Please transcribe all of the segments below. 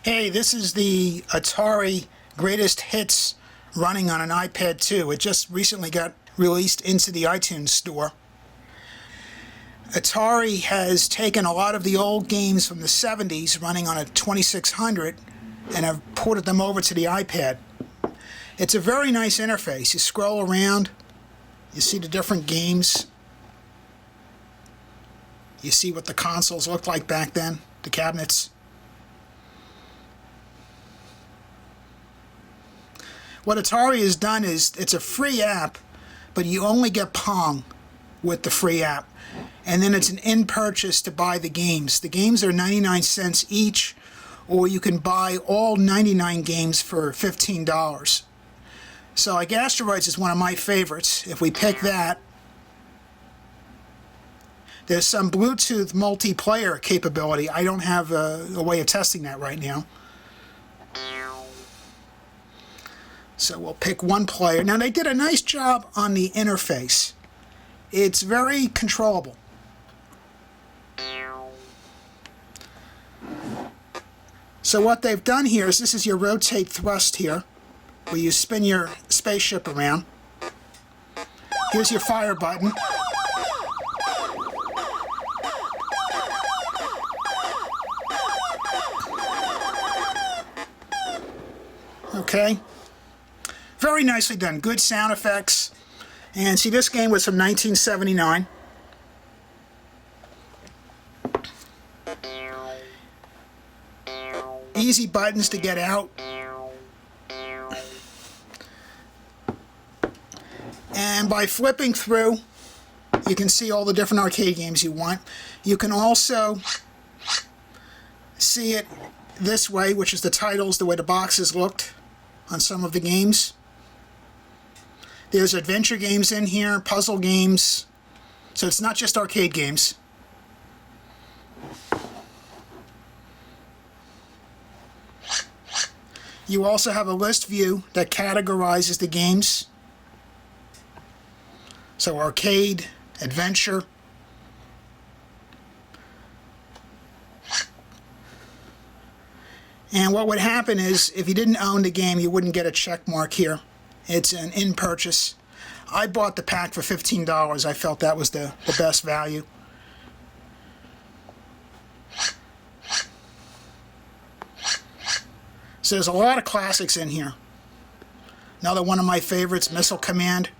Hey, this is the Atari Greatest Hits running on an iPad 2. It just recently got released into the iTunes store. Atari has taken a lot of the old games from the 70s running on a 2600 and have ported them over to the iPad. It's a very nice interface. You scroll around, you see the different games, you see what the consoles looked like back then, the cabinets. What Atari has done is, it's a free app, but you only get Pong with the free app. And then it's an in-purchase to buy the games. The games are 99 cents each, or you can buy all 99 games for $15. So like Asteroids is one of my favorites. If we pick that, there's some Bluetooth multiplayer capability. I don't have a way of testing that right now. So we'll pick one player. Now they did a nice job on the interface. It's very controllable. So what they've done here is, this is your rotate thrust here, where you spin your spaceship around. Here's your fire button. Okay. Very nicely done. Good sound effects. And see, this game was from 1979. Easy buttons to get out. And by flipping through, you can see all the different arcade games you want. You can also see it this way, which is the titles, the way the boxes looked on some of the games. There's adventure games in here, puzzle games, so it's not just arcade games. You also have a list view that categorizes the games. So arcade, adventure. And what would happen is, if you didn't own the game, you wouldn't get a check mark here. It's an in-purchase. I bought the pack for $15. I felt that was the best value. So there's a lot of classics in here. Another one of my favorites, Missile Command.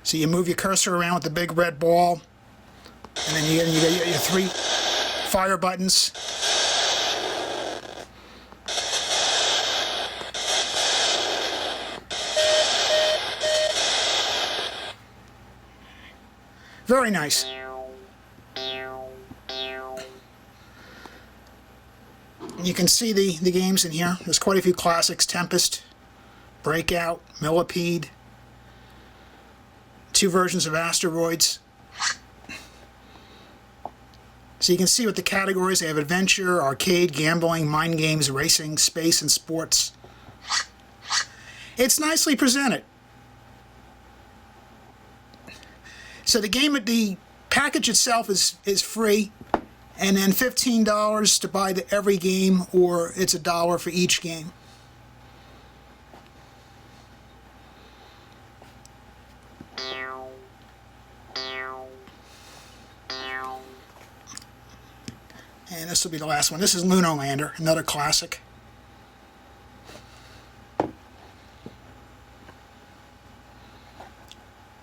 So you move your cursor around with the big red ball, and then you get your three fire buttons. Very nice. You can see the games in here. There's quite a few classics. Tempest, Breakout, Millipede. Two versions of Asteroids. So you can see what the categories. They have adventure, arcade, gambling, mind games, racing, space, and sports. It's nicely presented. So the package itself is free, and then $15 to buy every game, or it's $1 for each game. And this will be the last one. This is Lunar Lander, another classic.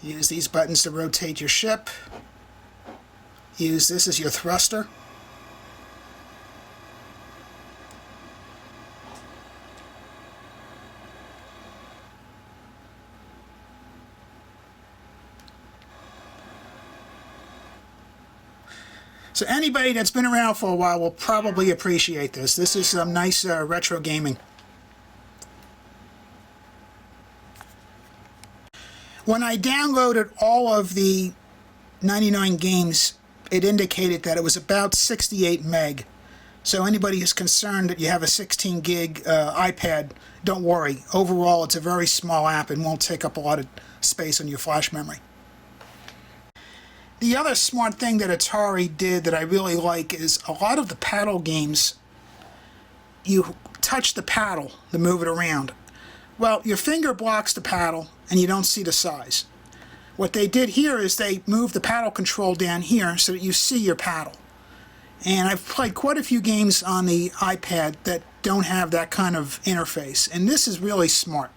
Use these buttons to rotate your ship. Use this as your thruster. So anybody that's been around for a while will probably appreciate this. This is some nice retro gaming. When I downloaded all of the 99 games, it indicated that it was about 68 meg. So anybody who's concerned that you have a 16 gig iPad, don't worry. Overall, it's a very small app and won't take up a lot of space on your flash memory. The other smart thing that Atari did that I really like is a lot of the paddle games, you touch the paddle to move it around. Well, your finger blocks the paddle and you don't see the size. What they did here is they moved the paddle control down here so that you see your paddle. And I've played quite a few games on the iPad that don't have that kind of interface, and this is really smart.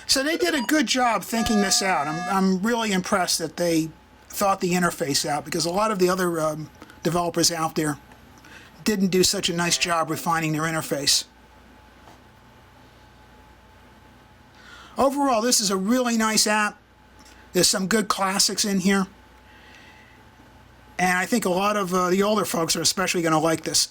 So they did a good job thinking this out. I'm really impressed that they thought the interface out, because a lot of the other developers out there didn't do such a nice job refining their interface. Overall, this is a really nice app. There's some good classics in here. And I think a lot of the older folks are especially going to like this.